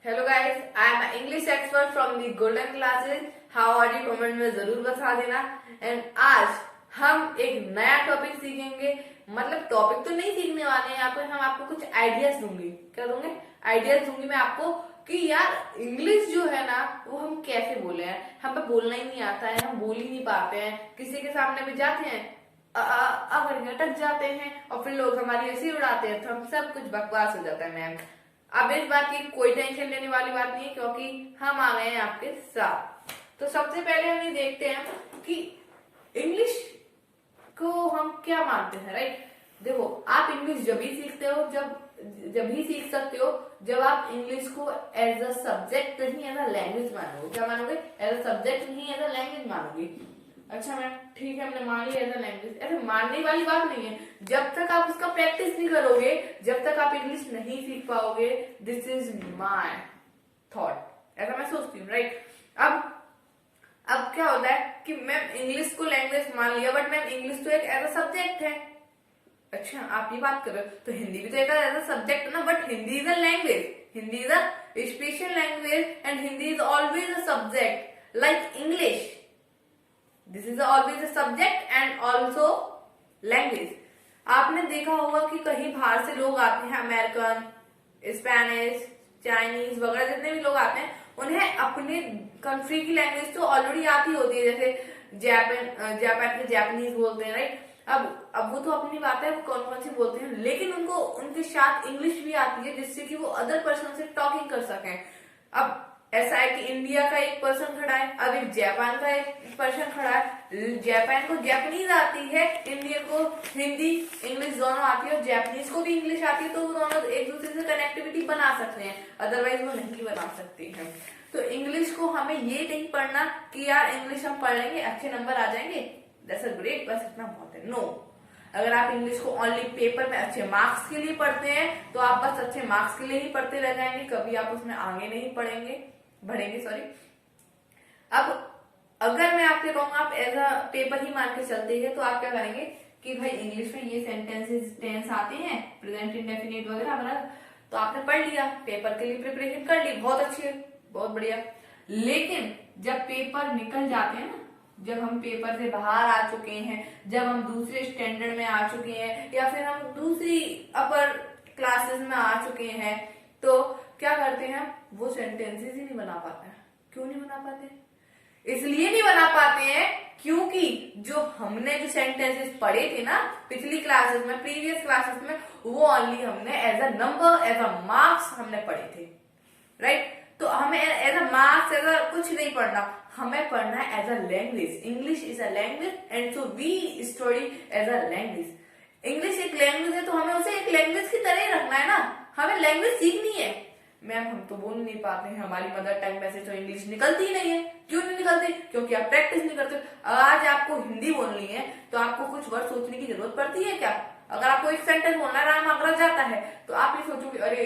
Hello guys, I am English expert from the golden classes. How are you? Comment में जरूर बता देना। And आज हम एक नया टॉपिक सीखेंगे। मतलब टॉपिक तो नहीं सीखने वाले हैं, यहाँ पर हम आपको कुछ आइडियाज दूंगी। क्या दूंगे? आइडियाज दूंगी मैं आपको कि यार इंग्लिश जो है ना वो हम कैसे बोले हैं। हमें बोलना ही नहीं आता है, हम बोल ही नहीं पाते हैं। किसी के सामने भी जाते हैं अगर अटक जाते हैं और फिर लोग हमारी ऐसी उड़ाते हैं तो हम सब कुछ बकवास हो जाता है मैम। अब इस बात की कोई टेंशन लेने वाली बात नहीं है क्योंकि हम आ गए हैं आपके साथ। तो सबसे पहले हम ये देखते हैं कि इंग्लिश को हम क्या मानते हैं, राइट? देखो, आप इंग्लिश जब ही सीखते हो जब ही सीख सकते हो जब आप इंग्लिश को एज अ सब्जेक्ट नहीं एज अ लैंग्वेज मानोगे। क्या मानोगे? एज अ सब्जेक्ट नहीं एज अ लैंग्वेज मानोगे। अच्छा मैम, ठीक है, हमने मान लिया एज अ लैंग्वेज। ऐसे मानने वाली बात नहीं है। जब तक आप उसका प्रैक्टिस नहीं करोगे, जब तक आप इंग्लिश नहीं सीख पाओगे। दिस इज माई थॉट, ऐसा मैं सोचती हूँ, राइट? अब क्या होता है कि मैम इंग्लिश को लैंग्वेज मान लिया, बट मैम इंग्लिश तो एक एज अ सब्जेक्ट है। अच्छा, आप ये बात कर रहे हो तो हिंदी भी तो एक एज अ सब्जेक्ट है ना, but Hindi is a language. Hindi is a special language and Hindi is always a subject like English. This is always a subject and also language. आपने देखा होगा कि कहीं बाहर से लोग आते हैं, अमेरिकन, स्पेनिश, चाइनीज वगैरह जितने भी लोग आते हैं, उन्हें अपने कंट्री की लैंग्वेज तो ऑलरेडी आती होती है। जैसे जापान के जापानीज बोलते हैं, राइट? अब वो तो अपनी बात है, वो कौन कौन सी बोलते हैं, लेकिन उनको उनके साथ इंग्लिश भी आती है जिससे कि वो अदर पर्सन से टॉकिंग कर सकें। अब ऐसा है कि इंडिया का एक पर्सन खड़ा है, अब एक जापान का एक पर्सन खड़ा है। जापान को जापानीज आती है, इंडिया को हिंदी इंग्लिश दोनों आती है, और जापानीज को भी इंग्लिश आती है, तो वो दोनों एक दूसरे से कनेक्टिविटी बना सकते हैं, अदरवाइज वो नहीं बना सकते हैं। तो इंग्लिश को हमें ये नहीं पढ़ना कि यार इंग्लिश हम पढ़ लेंगे अच्छे नंबर आ जाएंगे, दैट्स अ ग्रेट, बस इतना बहुत है। नो, अगर आप इंग्लिश को ओनली पेपर में अच्छे मार्क्स के लिए पढ़ते हैं तो आप बस अच्छे मार्क्स के लिए ही पढ़ते रह जाएंगे, कभी आप उसमें आगे नहीं बढ़ेंगे, सॉरी। अब अगर मैं आपसे कहूँ आप एज अ पेपर ही मान के चलते हैं तो आप क्या करेंगे कि भाई इंग्लिश में ये सेंटेंसेस टेंस आते हैं, प्रेजेंट इंडेफिनिट वगैरह वगैरह, तो आपने पढ़ लिया, पेपर के लिए प्रिपरेशन कर ली, बहुत अच्छी है, बहुत बढ़िया। लेकिन जब पेपर निकल जाते हैं ना, जब हम पेपर से बाहर आ चुके हैं, जब हम दूसरे स्टैंडर्ड में आ चुके हैं, या फिर हम दूसरी अपर क्लासेस में आ चुके हैं, तो क्या करते हैं? वो सेंटेंसेस ही नहीं बना पाते हैं। क्यों नहीं बना पाते? इसलिए नहीं बना पाते हैं क्योंकि जो हमने जो सेंटेंसेस पढ़े थे ना पिछली क्लासेस में, प्रीवियस क्लासेस में, वो ओनली हमने as a number, as a marks हमने पढ़े थे, राइट? तो हमें as a marks, as a कुछ नहीं पढ़ना, हमें पढ़ना है as a language. English is a language and so we study as a language. English एक लैंग्वेज है तो हमें उसे एक लैंग्वेज की तरह ही रखना है ना। हमें लैंग्वेज सीखनी है। मैम हम तो बोल नहीं पाते हैं, हमारी मदर टंग में से तो इंग्लिश निकलती ही नहीं है। क्यों नहीं निकलती? क्योंकि आप प्रैक्टिस नहीं करते। आज आपको हिंदी बोलनी है तो आपको कुछ वर्ड सोचने की जरूरत पड़ती है क्या? अगर आपको एक सेंटेंस बोलना है, राम आगरा जाता है, तो आप ये सोचोगे अरे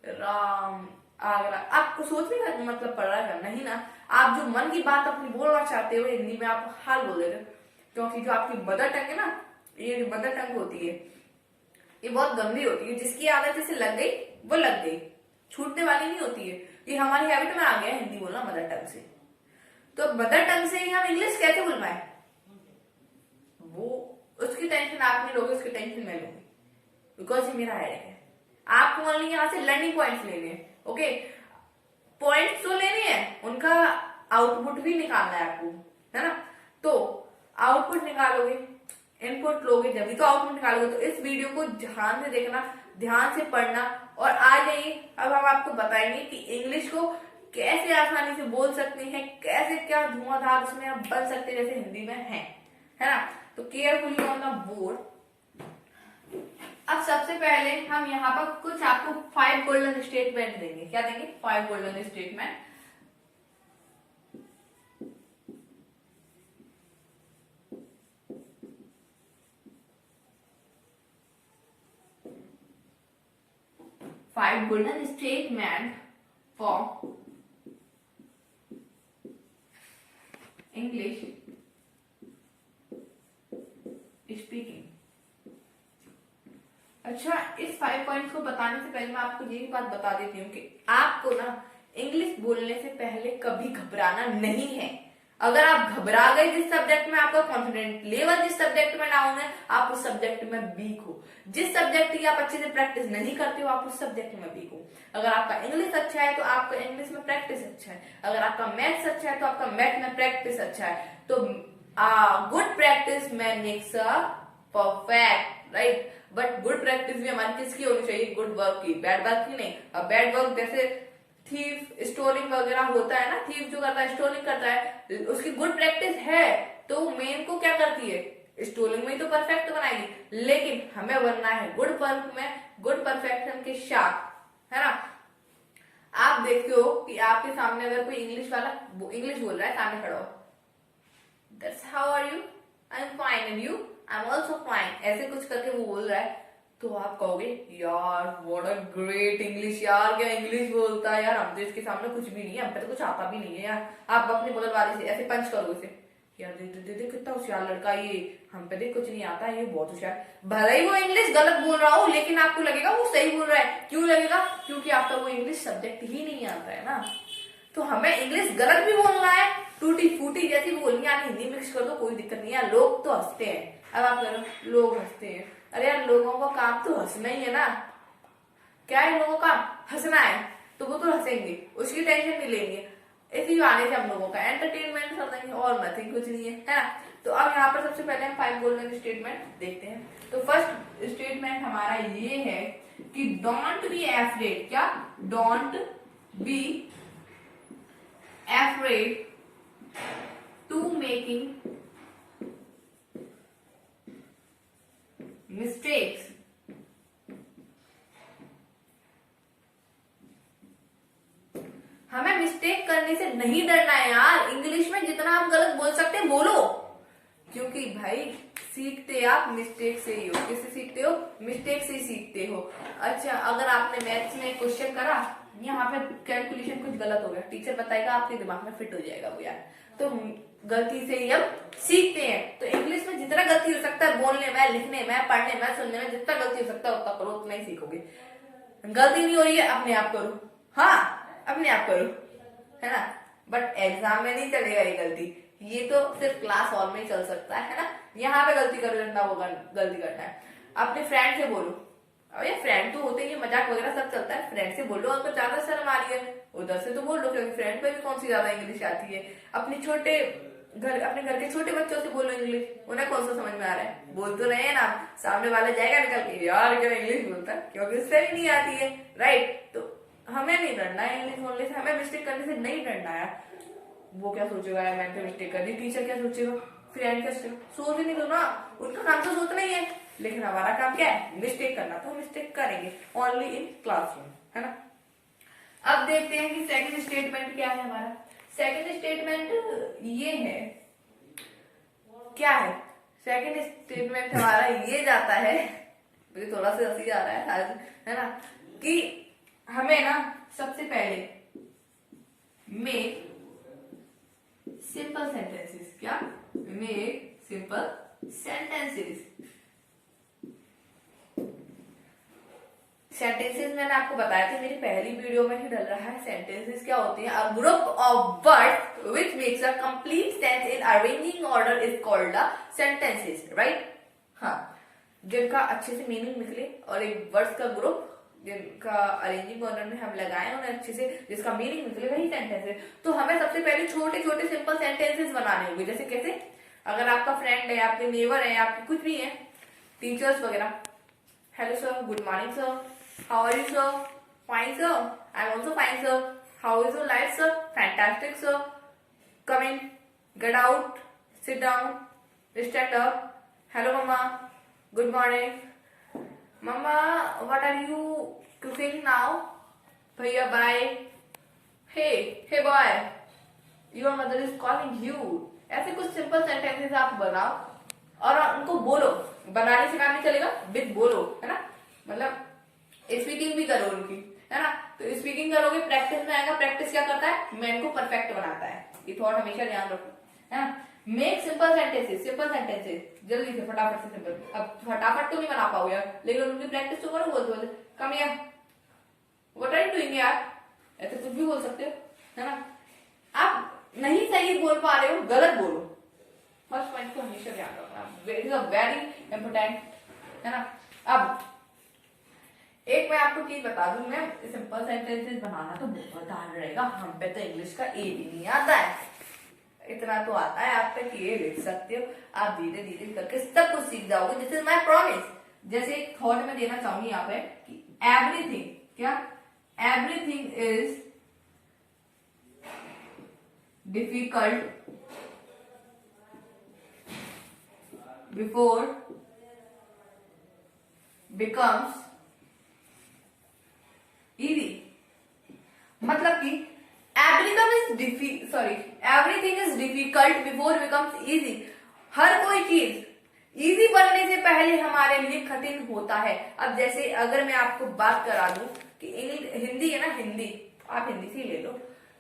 राम आगरा, आपको सोचने का मतलब पड़ रहा है? नहीं ना। आप जो मन की बात अपनी बोलना चाहते हो हिंदी में, आप हाल बोल देते हो। क्योंकि जो आपकी मदर टंग है ना, ये जो मदर टंग होती है ये बहुत गंभीर होती है। जिसकी आदत इसे लग गई वो लग गई, छूटने वाली नहीं होती है। ये हमारी हैबिट में आ गया है हिंदी बोलना मदर टंग से। तो मदर टंग से ही हम इंग्लिश कैसे बोल पाए? वो उसकी टेंशन आप नहीं लोगे, उसकी टेंशन मैं लूंगी, बिकॉज ये मेरा हेडेक है। आपको ओनली यहाँ से लर्निंग पॉइंट्स लेने हैं, ओके? पॉइंट्स तो लेने हैं, उनका आउटपुट भी निकालना है आपको, है ना? तो आउटपुट निकालोगे, इनपुट लोगे, जब भी तो आउटपुट निकालोगे। तो इस वीडियो को ध्यान से देखना, ध्यान से पढ़ना, और आ जाइए अब हम आपको बताएंगे कि इंग्लिश को कैसे आसानी से बोल सकते हैं, कैसे क्या धुआंधार उसमें आप बन सकते हैं जैसे हिंदी में है ना? तो केयरफुली ऑन द बोर्ड। अब सबसे पहले हम यहाँ पर कुछ आपको 5 गोल्डन स्टेटमेंट देंगे। क्या देंगे? 5 golden statement. Five golden statement for English speaking. अच्छा, इस 5 पॉइंट्स को बताने से पहले मैं आपको यही बात बता देती हूँ कि आपको ना इंग्लिश बोलने से पहले कभी घबराना नहीं है। अगर आप घबरा गए जिस सब्जेक्ट में, आपका कॉन्फिडेंस लेवल जिस सब्जेक्ट में डाउन है, आप उस सब्जेक्ट में वीक हो। जिस सब्जेक्ट की आप अच्छे से प्रैक्टिस नहीं करते हो, आप उस सब्जेक्ट में वीक हो। अगर आपका इंग्लिश अच्छा है तो आपका इंग्लिश में प्रैक्टिस अच्छा है। अगर आपका मैथ्स अच्छा है तो आपका मैथ में प्रैक्टिस अच्छा है। तो good practice makes a perfect, right. But good practice भी हमारी किसकी होनी चाहिए? गुड वर्क की, बैड वर्क की नहीं। अब बैड वर्क जैसे थीफ स्टोलिंग वगैरह होता है ना, थीफ जो करता है स्टोलिंग करता है, उसकी गुड प्रैक्टिस है तो मेन को क्या करती है? स्टोलिंग में ही तो परफेक्ट बनाएगी। लेकिन हमें बनना है गुड वर्क में गुड परफेक्शन के साथ, है ना। आप देखते हो कि आपके सामने अगर कोई इंग्लिश वाला इंग्लिश बोल रहा है, सामने खड़ा हो, that's how are you, I am fine and you, I am also fine, ऐसे कुछ करके वो बोल रहा है, तो आप कहोगे यार व्हाट अ ग्रेट इंग्लिश, यार क्या इंग्लिश बोलता है यार, हम तो इसके सामने कुछ भी नहीं है, हम पे तो कुछ आता भी नहीं है यार। आप अपने बगल वाले से ऐसे पंच करोगे इसे, यार दे कितना होशियार लड़का ये, हम पे देख कुछ नहीं आता, ये बहुत होशियार। भले ही वो इंग्लिश गलत बोल रहा हो, लेकिन आपको लगेगा वो सही बोल रहा है। क्यों लगेगा? क्योंकि आपका वो इंग्लिश सब्जेक्ट ही नहीं आता है ना। तो हमें इंग्लिश गलत भी बोलना है, टूटी फूटी जैसी बोलनी है, हिंदी मिक्स कर दो, कोई दिक्कत नहीं है। लोग तो हंसते हैं, अब आप करो लोग हंसते हैं, अरे यार लोगों का काम तो हंसना ही है ना। क्या है लोगों का? हंसना है, तो वो तो हंसेंगे, उसकी टेंशन नहीं लेंगे। इसी बहाने से हम लोगों का एंटरटेनमेंट कर देंगे और नथिंग, कुछ नहीं है ना। तो अब यहाँ पर सबसे पहले हम 5 गोल्डन स्टेटमेंट देखते हैं। तो फर्स्ट स्टेटमेंट हमारा ये है कि डोंट बी एफ्रेड। क्या? Don't be afraid to making mistakes। हमें मिस्टेक करने से नहीं डरना है यार। इंग्लिश में जितना आप गलत बोल सकते हैं बोलो, क्योंकि भाई सीखते आप मिस्टेक से ही हो। किससे सीखते हो? मिस्टेक से ही सीखते हो। अच्छा, अगर आपने मैथ्स में क्वेश्चन करा, यहाँ पे कैलकुलेशन कुछ गलत हो गया, टीचर बताएगा, आपके दिमाग में फिट हो जाएगा वो यार। तो गलती से ही हम सीखते हैं। तो इंग्लिश में जितना गलती हो सकता है, बोलने में, लिखने में, पढ़ने में, सुनने में, जितना गलती हो सकता है उतना करो, उतना ही सीखोगे। गलती नहीं हो रही है, अपने आप करो, हाँ अपने आप करो, है ना। बट एग्जाम में नहीं चलेगा ये गलती, ये तो सिर्फ क्लास हॉल में ही चल सकता है ना। यहाँ पे गलती कर लेना होगा, गलती करना है। अपने फ्रेंड से बोलो, अब ये फ्रेंड तो होते ही, मजाक वगैरह सब चलता है, फ्रेंड से बोलो। अगर ज्यादा शर्म आ रही है उधर से तो बोल लो, क्योंकि फ्रेंड पे भी कौन सी ज्यादा इंग्लिश आती है। अपने घर के छोटे बच्चों से बोलो इंग्लिश, उन्हें कौन सा समझ में आ रहा है? बोल तो रहे हैं ना, सामने वाला जाएगा निकल के, यार क्या इंग्लिश बोलता है, क्योंकि उससे भी नहीं आती है, राइट। तो हमें नहीं डरना है इंग्लिश बोलने से, हमें मिस्टेक करने से नहीं डरना है। वो क्या सोचेगा यार, मैंने तो मिस्टेक कर दी, टीचर क्या सोचेगा, फ्रेंड क्या सोचेगा, सोच ही नहीं दो ना, उनका काम तो सोचना ही है। लेकिन हमारा काम क्या है? मिस्टेक करना, तो मिस्टेक करेंगे ओनली इन क्लासरूम, है ना। अब देखते हैं कि सेकंड स्टेटमेंट क्या है हमारा। सेकंड स्टेटमेंट ये है, क्या है सेकंड स्टेटमेंट हमारा? ये जाता है, मुझे थोड़ा सा हंसी आ रहा है आज, है ना, कि हमें ना सबसे पहले मेक सिंपल सेंटेंसेस। क्या? Make simple sentences. सेंटेंसेस मैंने आपको बताया था मेरी पहली वीडियो में ही डल रहा है। सेंटेंसेस क्या होती हैं? A group of words which makes a complete sense in arranging order is called a sentences, right. हाँ, जिनका अच्छे से मीनिंग निकले और एक वर्ड्स का ग्रुप जिनका अरेंजिंग ऑर्डर में हम लगाए, उन्हें अच्छे से जिसका मीनिंग निकले, वही सेंटेंस है। तो हमें सबसे पहले छोटे छोटे सिंपल सेंटेंसेस बनाने होंगे। जैसे कैसे? अगर आपका फ्रेंड है, आपके नेबर है, आपके कुछ भी है, टीचर्स वगैरह, hello sir, good morning sir, how are you sir? Fine sir, I'm also fine sir. How is your life sir? Fantastic sir. Come in, get out, sit down, stand up. Hello mama, good morning. Mama, what are you cooking now? Bhaiya bye. Hey boy, your mother is calling you. ऐसे कुछ simple sentences आप बनाओ और उनको बोलो। बनाने से काम नहीं चलेगा, विद बोलो, है ना। मतलब स्पीकिंग भी करो उनकी, है ना। तो स्पीकिंग करोगे, प्रैक्टिस में आएगा। प्रैक्टिस क्या करता है? मैन को परफेक्ट बनाता है, ये थॉट हमेशा ध्यान रखो, है ना। Make simple sentences, simple sentences जल्दी से फटाफट से सिंपल। अब फटाफट तो नहीं बना पाओगे यार, लेकिन उनकी प्रैक्टिस तो करो। बोलते बोलते कम यार, व्हाट आर यू डूइंग यार, ऐसे कुछ भी बोल सकते हो, है ना। आप नहीं सही बोल पा रहे हो, गलत बोलो। फर्स्ट पॉइंट को हमेशा ध्यान रखना, it is a very important, है ना। अब एक मैं आपको चीज बता दूं, मैं सिंपल सेंटेंसेस बनाना तो बहुत हार्ड रहेगा, हम पे तो इंग्लिश का ए भी नहीं आता है। इतना तो आता है आप तक, ये लिख सकते हो, आप धीरे धीरे करके सब कुछ सीख जाओगे। This is my promise. जैसे एक थॉट में देना चाहूंगी यहाँ पे कि एवरीथिंग, क्या everything is difficult before becomes easy. मतलब कि everything is difficult before becomes easy. हर कोई चीज इजी बनने से पहले हमारे लिए कठिन होता है। अब जैसे अगर मैं आपको बात करा दूं कि हिंदी है ना, हिंदी आप हिंदी से ले लो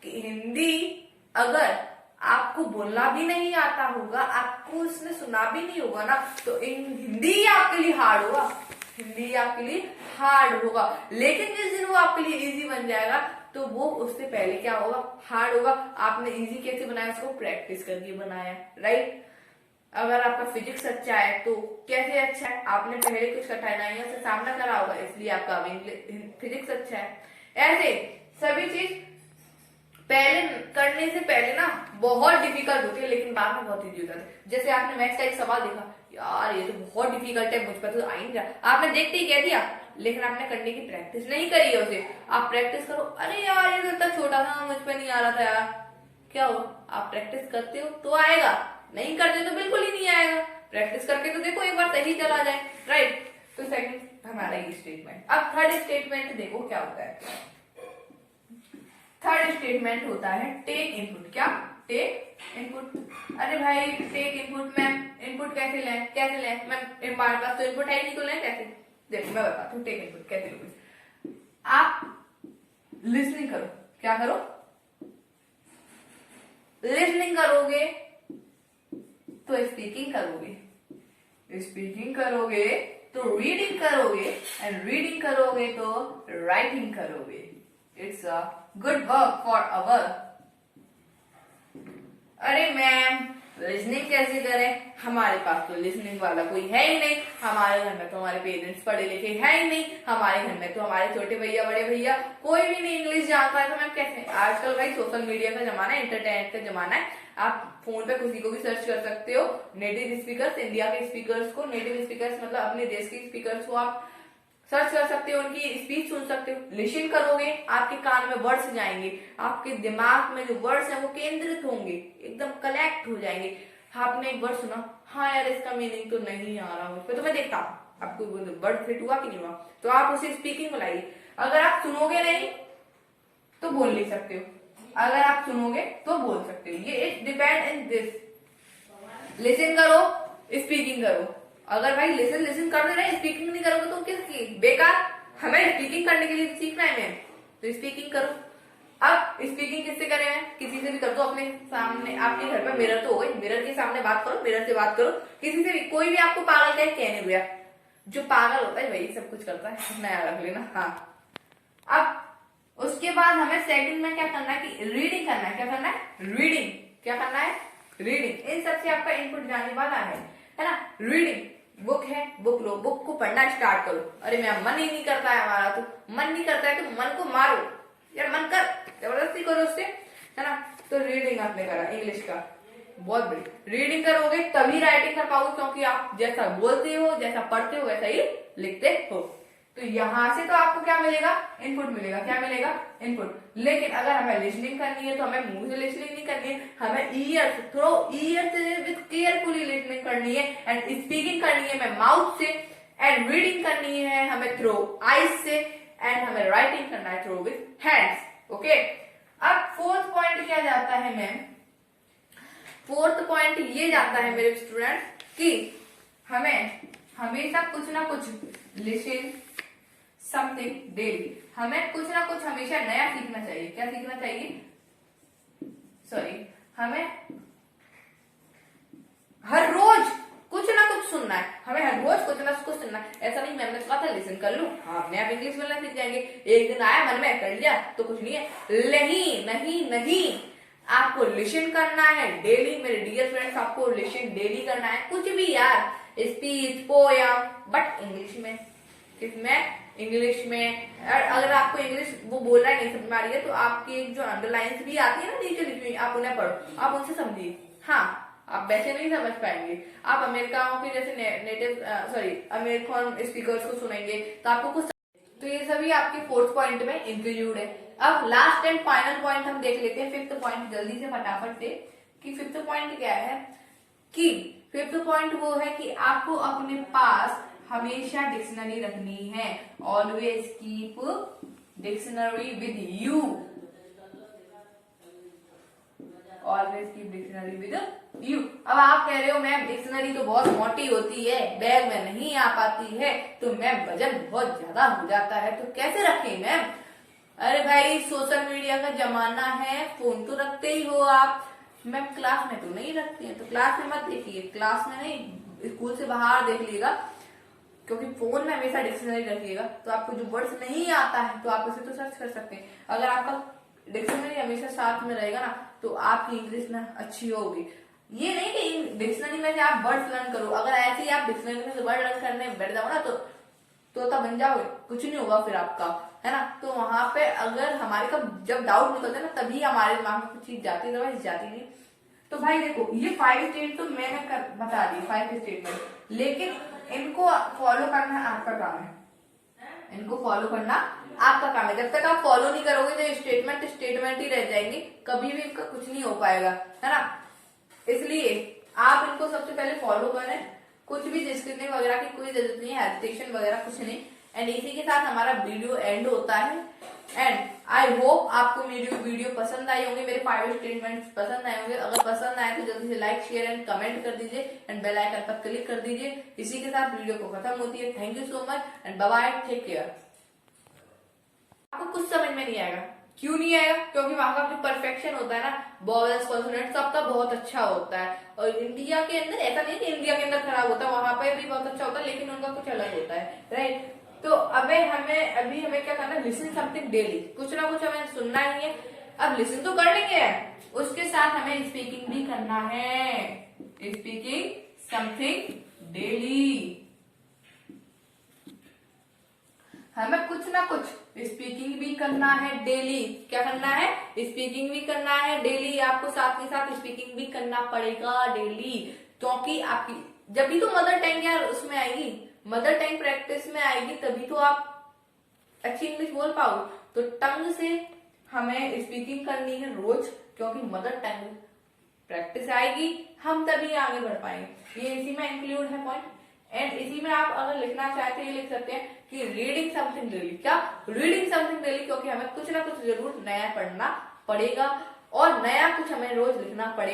कि हिंदी अगर आपको बोलना भी नहीं आता होगा, आपको उसने सुना भी नहीं होगा ना, तो हिंदी आपके लिए हार्ड होगा, हिंदी आपके लिए हार्ड होगा। लेकिन जिस दिन वो आपके लिए इजी बन जाएगा तो वो उससे पहले क्या होगा, हार्ड होगा। आपने इजी कैसे बनाया, उसको प्रैक्टिस करके बनाया, राइट। अगर आपका फिजिक्स अच्छा है तो कैसे अच्छा है, आपने पहले कुछ कठिनाइयों से सामना करा होगा, इसलिए आपका फिजिक्स अच्छा है। ऐसे सभी चीज पहले करने से पहले ना बहुत डिफिकल्ट होती है, लेकिन बाद में बहुत इजी होता है। जैसे आपने मैथ्स का एक सवाल देखा, यार ये तो बहुत डिफिकल्ट है, मुझ पर तो आ ही नहीं रहा, आपने देखते ही कह दिया, लेकिन आपने करने की प्रैक्टिस नहीं करी है उसे। आप प्रैक्टिस करो, अरे यार ये तो इतना छोटा था, मुझ पर नहीं आ रहा था यार, क्या हुआ, आप प्रैक्टिस करते हो तो आएगा, नहीं करते तो बिल्कुल ही नहीं आएगा। प्रैक्टिस करके तो देखो एक बार सही चला जाए, राइट। तो सेकंड हमारा ये स्टेटमेंट। अब थर्ड स्टेटमेंट देखो क्या होता है। थर्ड स्टेटमेंट होता है टेक इनपुट। क्या, टेक इनपुट। अरे भाई टेक इनपुट, मैम इनपुट कैसे लें, कैसे लें मैम, हमारे पास तो इनपुट है नहीं, तो लें कैसे। देखो मैं बताती हूँ टेक इनपुट कैसे लोगे। आप लिसनिंग करो, क्या करो, लिसनिंग करोगे तो स्पीकिंग करोगे, स्पीकिंग करोगे तो रीडिंग करोगे, एंड रीडिंग करोगे तो राइटिंग करोगे। It's a good work for our. अरे मैम लिसनिंग कैसे करें, हमारे पास तो लिसनिंग वाला कोई है ही नहीं, हमारे घर में तो हमारे पेरेंट्स पढ़े लिखे है ही नहीं, हमारे घर में तो हमारे छोटे भैया बड़े भैया कोई भी नहीं इंग्लिश जानता है, तो मैम कैसे। आजकल भाई सोशल मीडिया का जमाना है, इंटरनेट का जमाना है, आप फोन पे किसी को भी सर्च कर सकते हो। नेटिव स्पीकर्स, इंडिया के स्पीकर्स को, नेटिव स्पीकर्स मतलब अपने देश के स्पीकर्स को आप सर्च कर सकते हो, उनकी स्पीच सुन सकते हो। लिसन करोगे, आपके कान में वर्ड्स जाएंगे, आपके दिमाग में जो वर्ड्स हैं वो केंद्रित होंगे, एकदम कलेक्ट हो जाएंगे। आपने एक वर्ड सुना, हाँ यार इसका मीनिंग तो नहीं आ रहा मुझ पे, तो मैं देखता हूँ आपको वर्ड फिट हुआ कि नहीं हुआ, तो आप उसे स्पीकिंग में लाइए। अगर आप सुनोगे नहीं तो बोल नहीं सकते हो, अगर आप सुनोगे तो बोल सकते हो। ये it depend in this. Listen करो, स्पीकिंग करो। अगर भाई लिसन करते रहे, स्पीकिंग नहीं करोगे तो किसकी, बेकार। हमें स्पीकिंग करने के लिए सीखना है मैम, तो स्पीकिंग करो। अब स्पीकिंग किससे करें, किसी से भी कर दो, अपने सामने, आपके घर पे मिरर तो हो गई, मिरर के सामने बात करो, मिरर से बात करो, किसी से भी। कोई भी आपको पागल कहने हुआ, जो पागल होता है वही सब कुछ करता है, नया रख लेना। हाँ, अब उसके बाद हमें सेकंड में क्या करना है कि रीडिंग करना है। क्या करना है, रीडिंग। क्या करना है, रीडिंग। इन सबसे आपका इनपुट जाने वाला है ना। रीडिंग, बुक है, बुक लो, बुक को पढ़ना स्टार्ट करो। अरे मेरा मन ही नहीं करता है, हमारा तो मन नहीं करता है, तो मन को मारो यार, मन कर, जबरदस्ती करो उससे, है ना। तो रीडिंग आपने करा इंग्लिश का, बहुत बड़ी। रीडिंग करोगे तभी राइटिंग कर पाओगे, क्योंकि आप जैसा बोलते हो, जैसा पढ़ते हो, वैसा ही लिखते हो। तो यहां से तो आपको क्या मिलेगा, इनपुट मिलेगा। क्या मिलेगा, इनपुट। लेकिन अगर हमें लिसनिंग करनी है तो हमें मुंह से लिसनिंग नहीं करनी है, हमें ईयर थ्रो, ईयर से विद केयरफुली लिसनिंग करनी है, एंड स्पीकिंग करनी है हमें माउथ से, एंड रीडिंग करनी है हमें थ्रो आईज से, एंड हमें राइटिंग करना है थ्रो विद हैंड्स। ओके। अब फोर्थ पॉइंट क्या जाता है मैम, फोर्थ पॉइंट ये जाता है मेरे स्टूडेंट कि हमें हमेशा कुछ ना कुछ लिसन समथिंग डेली, हमें कुछ ना कुछ हमेशा नया सीखना चाहिए। क्या सीखना चाहिए, सॉरी, हमें हर रोज कुछ ना कुछ सुनना है, हमें हर रोज कुछ ना कुछ सुनना है। ऐसा नहीं मैंने कहा था लिसन कर लूं, हाँ अपने आप इंग्लिश बोलना सीख जाएंगे, एक दिन आया मन में कर लिया तो कुछ नहीं है। नहीं नहीं नहीं, आपको लिसन करना है डेली मेरे डियर फ्रेंड्स, आपको लिसन डेली करना है, कुछ भी यार, स्पीच पोयम, बट इंग्लिश में। किसमें? इंग्लिश में। अगर आपको इंग्लिश वो बोलना नहीं समझ में आ रही है तो आपकी जो अंडरलाइंस भी आती है ना नीचे लिखी हुई, आप उन्हें पढ़ो, आप उनसे समझिए। हाँ, आप वैसे नहीं समझ पाएंगे। आप अमेरिकाओं के जैसे नेटिव अमेरिकन स्पीकर्स को सुनेंगे तो आपको कुछ, तो ये सभी आपके फोर्थ पॉइंट में इंक्लूड है। अब लास्ट एंड फाइनल पॉइंट हम देख लेते हैं, फिफ्थ पॉइंट, जल्दी से फटाफट से, कि फिफ्थ पॉइंट क्या है। कि फिफ्थ पॉइंट वो है कि आपको अपने पास हमेशा डिक्शनरी रखनी है। Always keep dictionary with you, always keep dictionary with you. अब आप कह रहे हो मैम डिक्शनरी तो बहुत मोटी होती है, बैग में नहीं आ पाती है, तो मैम वजन बहुत ज्यादा हो जाता है, तो कैसे रखें मैम? अरे भाई सोशल मीडिया का जमाना है, फोन तो रखते ही हो आप। मैम क्लास में तो नहीं रखती है, तो क्लास में मत देखिए, क्लास में नहीं, स्कूल से बाहर देख लीजिएगा, क्योंकि फोन में हमेशा डिक्शनरी रखिएगा, तो आपको जो वर्ड्स नहीं आता है तो आप उसे तो सर्च कर सकते हैं। अगर आपका डिक्शनरी हमेशा साथ में रहेगा ना तो आपकी इंग्लिश ना अच्छी होगी। ये नहीं कि डिक्शनरी में से आप वर्ड्स लर्न करो, अगर ऐसे ही आप डिक्शनरी में से वर्ड लर्न करने बैठ जाओ ना तो तोता बन जाओगे, कुछ नहीं होगा फिर आपका, है ना। तो वहां पे अगर हमारे का जब डाउट निकलता है ना तभी हमारे दिमाग में कुछ चीज जाती है, अदरवाइज जाती नहीं। तो भाई देखो ये 5 स्टेट तो मैंने बता दी, 5 स्टेटमेंट, लेकिन इनको फॉलो करना आपका काम है, इनको फॉलो करना आपका काम है। जब तक आप फॉलो नहीं करोगे तो स्टेटमेंट स्टेटमेंट ही रह जाएंगे, कभी भी इनका कुछ नहीं हो पाएगा, है ना। इसलिए आप इनको सबसे पहले फॉलो करें, कुछ भी डिस्कशन वगैरह की कोई जरूरत नहीं है, हेजिटेशन वगैरह कुछ नहीं। एंड इसी के साथ हमारा वीडियो एंड होता है। एंड आई होप आपको मेरी वीडियो पसंद आई होंगी, मेरे 5 स्टेटमेंट्स पसंद आए होंगे। अगर पसंद आए तो जल्दी से लाइक शेयर एंड कमेंट कर दीजिए एंड बेल आइकन पर क्लिक कर दीजिए। इसी के साथ वीडियो को खत्म होती है। Thank you so much and bye bye, take care. आपको कुछ समझ में नहीं आएगा, क्यों नहीं आएगा? क्योंकि वहां का जो परफेक्शन होता है ना, वॉवेल्स कॉन्सोनेंट सबका बहुत अच्छा होता है। और इंडिया के अंदर ऐसा नहीं कि इंडिया के अंदर खराब होता है, वहां पे भी बहुत अच्छा होता है, लेकिन उनका कुछ अलग होता है, राइट। तो अभी हमें क्या करना है, लिसन समथिंग डेली, कुछ ना कुछ हमें सुनना ही है। अब लिसन तो कर लेंगे, उसके साथ हमें स्पीकिंग भी करना है, स्पीकिंग समथिंग डेली। हमें कुछ ना कुछ स्पीकिंग भी करना है डेली। क्या करना है? स्पीकिंग भी करना है डेली। आपको साथ के साथ स्पीकिंग भी करना पड़ेगा डेली, क्योंकि आपकी जब भी तो मदर टंग यार उसमें आएगी, मदर टंग प्रैक्टिस में आएगी, तभी तो आप अच्छी इंग्लिश बोल पाओ। तो टंग से हमें स्पीकिंग करनी है रोज, क्योंकि मदर टंग प्रैक्टिस आएगी, हम तभी आगे बढ़ पाएंगे। ये इसी में इंक्लूड है पॉइंट। एंड इसी में आप अगर लिखना चाहते हैं ये लिख सकते हैं कि रीडिंग समथिंग डेली। क्या? रीडिंग समथिंग डेली, क्योंकि हमें कुछ ना कुछ जरूर नया पढ़ना पड़ेगा और नया कुछ हमें रोज लिखना पड़ेगा।